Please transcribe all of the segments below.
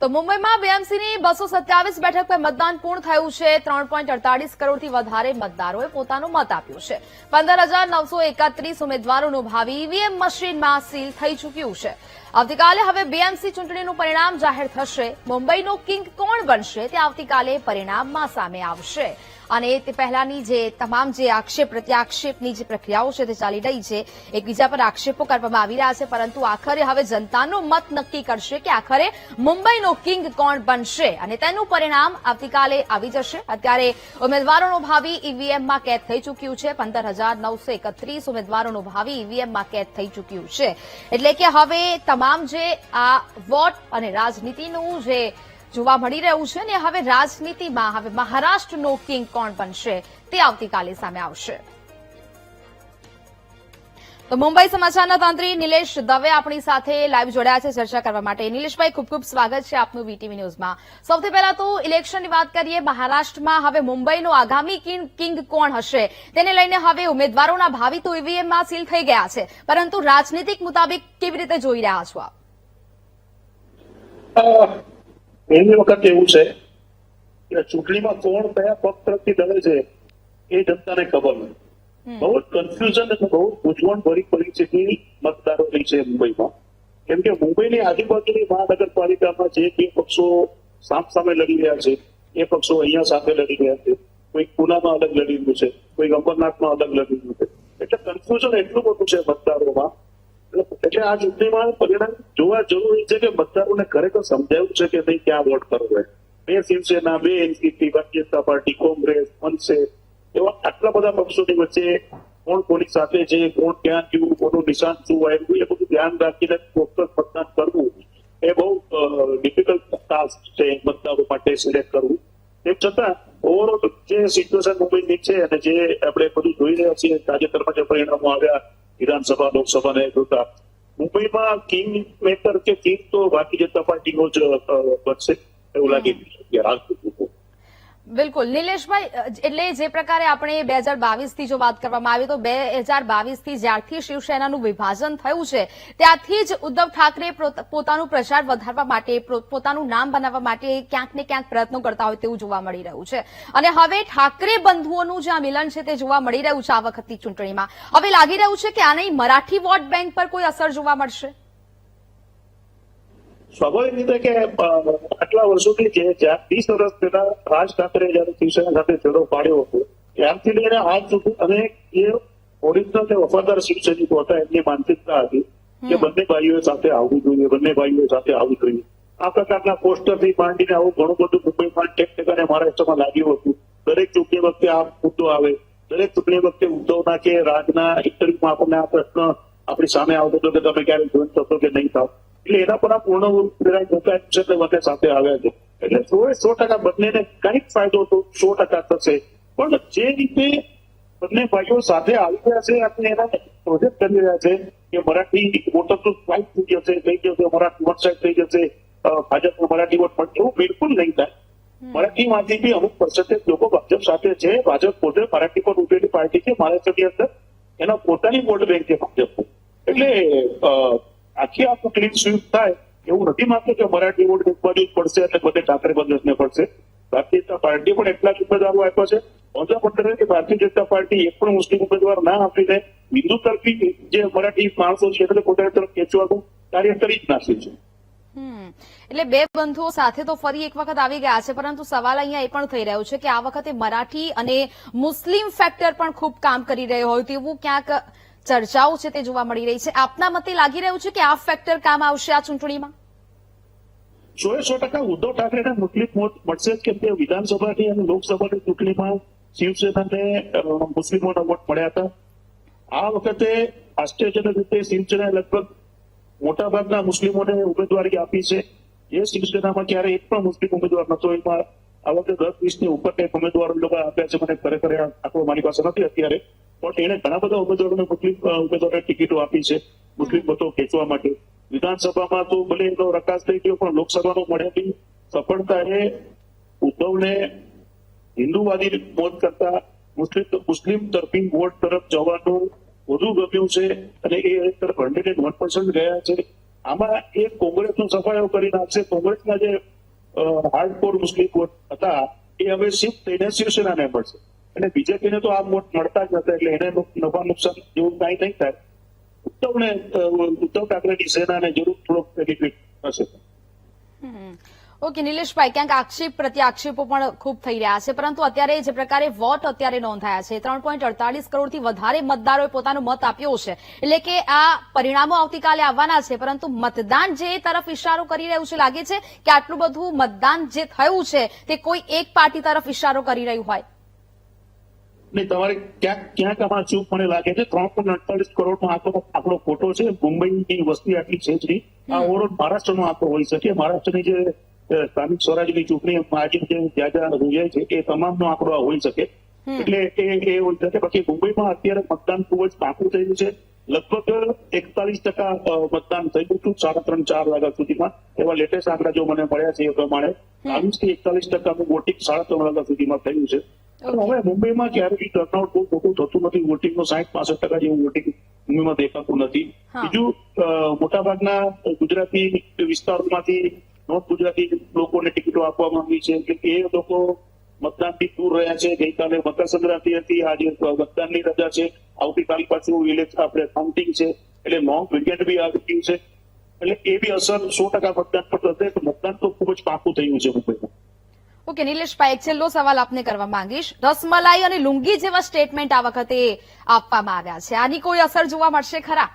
તો મુંબઈમાં બીએમસીની 227 બેઠક પર મતદાન પૂર્ણ થયું છે। 3.48 કરોડથી વધારે મતદારોએ પોતાનો મત આપ્યો છે। 15,931 ઉમેદવારોનું ભાવિ ઈવીએમ મશીનમાં સીલ થઈ ચૂક્યું છે। આવતીકાલે હવે બીએમસી ચૂંટણીનું પરિણામ જાહેર થશે। મુંબઈનો કિંગ કોણ બનશે તે આવતીકાલે પરિણામમાં સામે આવશે। અને તે પહેલાની જે તમામ જે આક્ષેપ પ્રત્યાક્ષેપની જે પ્રક્રિયાઓ છે તે ચાલી રહી છે, એકબીજા પર આક્ષેપો કરવામાં આવી રહ્યા છે, પરંતુ આખરે હવે જનતાનો મત નક્કી કરશે કે આખરે મુંબઈનો કિંગ કોણ બનશે અને તેનું પરિણામ આવતીકાલે આવી જશે। અત્યારે ઉમેદવારોનું ભાવિ ઈવીએમમાં કેદ થઈ ચૂક્યું છે। 15,931 ઉમેદવારોનું ભાવિ ઈવીએમમાં કેદ થઈ ચૂક્યું છે। એટલે કે હવે તમામ જે આ વોટ અને રાજનીતિનું જે જોવા મળી રહ્યું છે ને, હવે રાજનીતિમાં હવે મહારાષ્ટ્રનો કિંગ કોણ બનશે તે આવતીકાલે સામે આવશે। તો મુંબઈ સમાચારના તંત્રી નિલેશ દવે આપણી સાથે લાઈવ જોડાયા છે ચર્ચા કરવા માટે। નિલેશભાઈ, ખૂબ ખૂબ સ્વાગત છે આપનું વીટીવી ન્યૂઝમાં। સૌથી પહેલા તો ઇલેક્શનની વાત કરીએ। મહારાષ્ટ્રમાં હવે મુંબઈનો આગામી કિંગ કોણ હશે તેને લઈને હવે ઉમેદવારોના ભાવિ તો ઈવીએમમાં સીલ થઈ ગયા છે, પરંતુ રાજનીતિક મુતાબિક કેવી રીતે જોઈ રહ્યા છો આપ? પહેલી વખત એવું છે કે ચૂંટણીમાં કોણ કયા પક્ષ તરફથી લડે છે એ જનતાને ખબર નથી। બહુ જ કન્ફ્યુઝન અને બહુ ગૂંચવણ ભરી પરિસ્થિતિ મતદારોની છે મુંબઈમાં। કેમ કે મુંબઈની આજુબાજુની મહાનગરપાલિકામાં જે બે પક્ષો સામસામે લડી રહ્યા છે એ પક્ષો અહીંયા સાથે લડી રહ્યા છે। કોઈ પુનામાં અલગ લડી રહ્યું છે, કોઈ અંબરનાથમાં અલગ લડી રહ્યું છે, એટલે કન્ફ્યુઝન એટલું બધું છે મતદારોમાં। એટલે આ ચૂંટણીમાં પરિણામ જોવા જરૂરી છે કે મતદારોને ખરેખર સમજાયું છે કે ભાઈ ક્યાં વોટ કરવો। બે શિવસેના, બે એનસીપી, ભારતીય જનતા પાર્ટી, કોંગ્રેસ, મનસે એવા આટલા બધા પક્ષોની વચ્ચે કોણ કોની સાથે છે, કોણ ક્યાં ગયું, કોનું નિશાન શું આવ્યું, એ બધું ધ્યાન રાખીને ચોક્કસ મતદાન કરવું એ બહુ ડિફિકલ્ટ ટાસ્ક છે મતદારો માટે સિલેક્ટ કરવું। તેમ છતાં ઓવરઓલ જે સિચ્યુએશન મુંબઈની છે અને જે આપણે બધું જોઈ રહ્યા છીએ, તાજેતરમાં જે પરિણામો આવ્યા વિધાનસભા લોકસભાને જોતા, મુંબઈમાં કિંગ મેકર કે કિંગ તો ભારતીય જનતા પાર્ટીનો જ બનશે એવું લાગી રહ્યું છે હાલ સુધી। બિલકુલ નિલેશભાઈ, એટલે જે પ્રકારે આપણે 2022 થી જો વાત કરવામાં આવે તો 2022 થી જ્યારથી શિવસેનાનું વિભાજન થયું છે ત્યારથી જ ઉદ્ધવ ઠાકરે પોતાનું પ્રચાર વધારવા માટે, પોતાનું નામ બનાવવા માટે ક્યાંક ને ક્યાંક પ્રયત્નો કરતા હોય તેવું જોવા મળી રહ્યું છે। અને હવે ઠાકરે બંધુઓનું જે આ મિલન છે તે જોવા મળી રહ્યું છે આ વખતની ચૂંટણીમાં। હવે લાગી રહ્યું છે કે આની મરાઠી વોટ બેંક પર કોઈ અસર જોવા મળશે? સ્વાભાવિક રીતે કે આટલા વર્ષોથી જે 30 વર્ષ પહેલા રાજ ઠાકરે જયારે શિવસેના સાથે ચડો પાડ્યો હતો ત્યારથી લઈને આજ સુધી, અને એ ઓરિજિનલ કે વફાદાર શિવસૈનિકો હતા, એમની માનસિકતા હતી કે બંને ભાઈઓ સાથે આવવું જોઈએ, બંને ભાઈઓ સાથે આવવું જોઈએ। આ પ્રકારના પોસ્ટરથી માંડીને આવું ઘણું બધું મુંબઈમાં ટેકટેકાને મહારાષ્ટ્રમાં લાગ્યું હતું। દરેક ચૂંટણી વખતે આ મુદ્દો આવે, દરેક ચૂંટણી વખતે ઉદ્ધવના કે રાજના ઇન્ટરવ્યુમાં આપણને આ પ્રશ્ન આપણી સામે આવતો હતો કે તમે ક્યારે જોઈન થશો કે નહીં થાવ। એટલે એના પર આ પૂર્ણ મુકાયું છે એટલે બંને સાથે આવ્યા છે। એટલે 100% બંનેને કંઈક ફાયદો તો 100% થશે, પણ જે રીતે બંને ભાઈઓ સાથે આવી રહ્યા છે આપણે એના પ્રોજેક્ટ કરી રહ્યા છે કે મરાઠી વોટરનું સ્વાઇપ થઈ જશે, મરાઠી વોટ સાઇડ થઈ જશે, ભાજપનો મરાઠી વોટ મળશે, એવું બિલકુલ નહીં થાય। મરાઠીમાંથી બી અમુક પર્સન્ટેજ લોકો ભાજપ સાથે છે। ભાજપ પોતે મરાઠી પર ઉભેલી પાર્ટી છે મહારાષ્ટ્રની અંદર, એના પોતાની વોટ બેંક છે ભાજપ। એટલે આખી આ ક્લીન સ્વીપ થાય એવું નથી માનતો કે મરાઠી વોટ એક બાજુ જ પડશે એટલે બધે ઠાકરે બંધને પડશે। ભારતીય જનતા પાર્ટી પણ એટલા જ ઉમેદવારો આપ્યા છે। ઓછા પટેલ કે ભારતીય જનતા પાર્ટી એક પણ મુસ્લિમ ઉમેદવાર ના આપીને હિન્દુ તરફી જે મરાઠી માણસો છે એટલે પોતાની તરફ ખેંચવાનું કાર્ય કરી જ નાખ્યું છે। એટલે બે બંધુઓ સાથે તો ફરી એક વખત આવી ગયા છે, પરંતુ સવાલ અહીંયા એ પણ થઈ રહ્યો છે કે આ વખતે મરાઠી અને મુસ્લિમ ફેક્ટર પણ ખૂબ કામ કરી રહ્યો હોય તેવું ક્યાંક ચર્ચાઓ છે તે જોવા મળી રહી છે। આપના મતે લાગી રહ્યું છે કે આ ફેક્ટર કામ આવશે આ ચૂંટણીમાં? 100% ઉદ્ધવ ઠાકરેને મુસ્લિમ વોટ મળશે જ, કેમ કે વિધાનસભાની અને લોકસભાની ચૂંટણીમાં શિવસેનાને મુસ્લિમોના વોટ મળ્યા હતા। આ વખતે આશ્ચર્યજનક રીતે શિવસેનાએ લગભગ મોટાભાગના મુસ્લિમોને ઉમેદવારી આપી છે। જે શિવસેનામાં ક્યારે એક પણ મુસ્લિમ ઉમેદવાર નતો, એમાં આ વખતે 10-20 ઉપર કંઈક ઉમેદવારો લોકો આપ્યા છે। મને ખરેખર આંકડો મારી પાસે નથી અત્યારે, પણ એને ઘણા બધા ઉમેદવારોને મુસ્લિમ ઉમેદવારોને ટિકિટો આપી છે મુસ્લિમ મતો ખેંચવા માટે। વિધાનસભામાં તો ભલે એનો રકાસ થઈ ગયો, પણ લોકસભાનો મળેલી સફળતા એ ઉદ્ધવને હિન્દુવાદી વોટ કરતા મુસ્લિમ તરફી વોટ તરફ જવાનું વધુ ગમ્યું છે અને એ તરફ 101% ગયા છે। આમાં એ કોંગ્રેસનો સફાયો કરી નાખશે. કોંગ્રેસના જે હાર્ડકોર મુસ્લિમ વોટ હતા એ હવે શિફ્ટ થઈને શિવસેનાને મળશે અને બીજેપીને તો આ વોટ મળતા જ હતા, એટલે એને નફા નુકસાન જેવું કાંઈ નહીં થાય. ઉદ્ધવ ઠાકરેની સેનાને જરૂર થોડોક બેનિફિટ થશે. ઓકે નિલેશભાઈ, ક્યાંક આક્ષેપ પ્રત્યાક્ષેપો પણ ખૂબ થઈ રહ્યા છે, પરંતુ અત્યારે જે પ્રકારે વોટ અત્યારે નોંધાયા છે 3.48 કરોડથી વધારે મતદારોએ પોતાનો મત આપ્યો છે, એટલે કે આ પરિણામો આવતીકાલે આવવાના છે, પરંતુ મતદાન જે તરફ ઇશારો કરી રહ્યું છે, લાગે છે કે આટલું બધું મતદાન જે થયું છે તે કોઈ એક પાર્ટી તરફ ઇશારો કરી રહ્યું હોય? નહીં, તમારે ક્યાંક આમાં ચૂક મને લાગે છે. 3.48 કરોડનો આંકડો ખોટો છે. મુંબઈની વસ્તી આટલી છે જ નહીં. આ ઓવરઓલ મહારાષ્ટ્રનો આંકડો હોઈ શકે. મહારાષ્ટ્રની જે સ્થાનિક સ્વરાજની ચૂંટણી આજે જે જ્યાં યોજાય છે એ તમામનો આંકડો આ હોઈ શકે. એટલે એ હોઈ શકે. બાકી મુંબઈમાં અત્યારે મતદાન ખૂબ જ પાકું થયું છે. લગભગ 41% મતદાન થયું હતું 3.5-4 વાગ્યા સુધીમાં. એવા લેટેસ્ટ આંકડા જો મને મળ્યા છે એ પ્રમાણે 40-41% વોટિંગ 3.5 વાગ્યા સુધીમાં થયું છે. હવે મુંબઈમાં ક્યારેય ટર્નઆઉટ બહુ મોટું થતું નથી. વોટિંગનો 60-65% જેવું વોટિંગ મુંબઈમાં દેખાતું નથી. બીજું, મોટાભાગના ગુજરાતી વિસ્તારોમાંથી નોર્થ ગુજરાતી લોકોને ટિકિટો આપવામાં આવી છે, એટલે એ લોકો મતદાનથી દૂર રહ્યા છે. ગઈકાલે મકર સંક્રાંતિ હતી, આજે મતદાનની રજા છે, આવતીકાલ પાછું આપણે કાઉન્ટિંગ છે, એટલે લોંગ વીકેન્ડ બી આવી ગયું છે. એટલે એ બી અસર 100% મતદાન પર થશે. તો મતદાન તો ખૂબ જ પાકું થયું છે મુંબઈમાં. ઓકે નિલેશભાઈ, એક છેલ્લો સવાલ આપને કરવા માંગીશ. રસમલાઈ અને લુંગી જેવા સ્ટેટમેન્ટ આ વખતે આપવામાં આવ્યા છે, આની કોઈ અસર જોવા મળશે ખરા?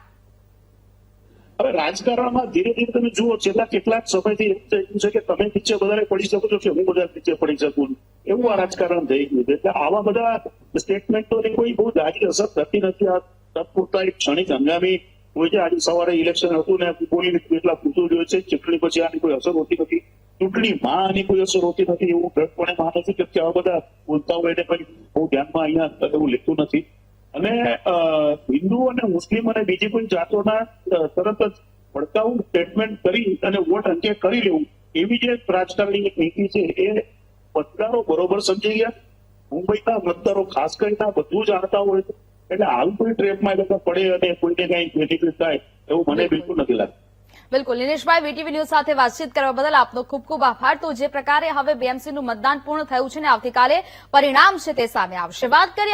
હવે રાજકારણમાં ધીરે ધીરે તમે જુઓ, છેલ્લા કેટલાક સમયથી એવું થઈ ગયું છે કે તમે નીચે વધારે પડી શકો છો કે હું વધારે નીચે પડી શકું, એવું આ રાજકારણ થઈ ગયું છે. એટલે આવા બધા સ્ટેટમેન્ટોની કોઈ બહુ જાજી અસર થતી નથી. આ તત્પૂરતા એક ક્ષણિક હંગામી હોય છે. આજે સવારે ઇલેક્શન હતું ને બોલી એટલા પૂછવું જોઈએ છે. ચૂંટણી પછી આની કોઈ અસર હોતી નથી. ચૂંટણીમાં આની કોઈ અસર હોતી નથી એવું દ્રઢપણે માનું છું કે આવા બધા બોલતા હોય એને કઈ બહુ ધ્યાનમાં અહીંયા એવું લેતું નથી. અને હિન્દુ અને મુસ્લિમ અને બીજી કોઈ જાતોના તરત જ ભડકાવું સ્ટેટમેન્ટ કરી અને વોટ અંકે કરી લેવું, એવી જે રાજકારણની એક નીતિ છે એ મતદારો બરોબર સમજી ગયા. મુંબઈના મતદારો ખાસ કરીને બધું જાણતા હોય છે. એટલે હાલ કોઈ ટ્રેપમાં એ લોકો પડે અને કોઈને કઈ બેનિફિટ થાય એવું મને બિલકુલ નથી લાગતું. બિલકુલ નિલેશભાઈ, વીટીવી ન્યૂઝ સાથે વાતચીત કરવા બદલ આપનો ખૂબ ખૂબ આભાર. તો જે પ્રકારે હવે બીએમસીનું મતદાન પૂર્ણ થયું છે ને આવતીકાલે પરિણામ છે તે સામે આવશે. વાત કરીએ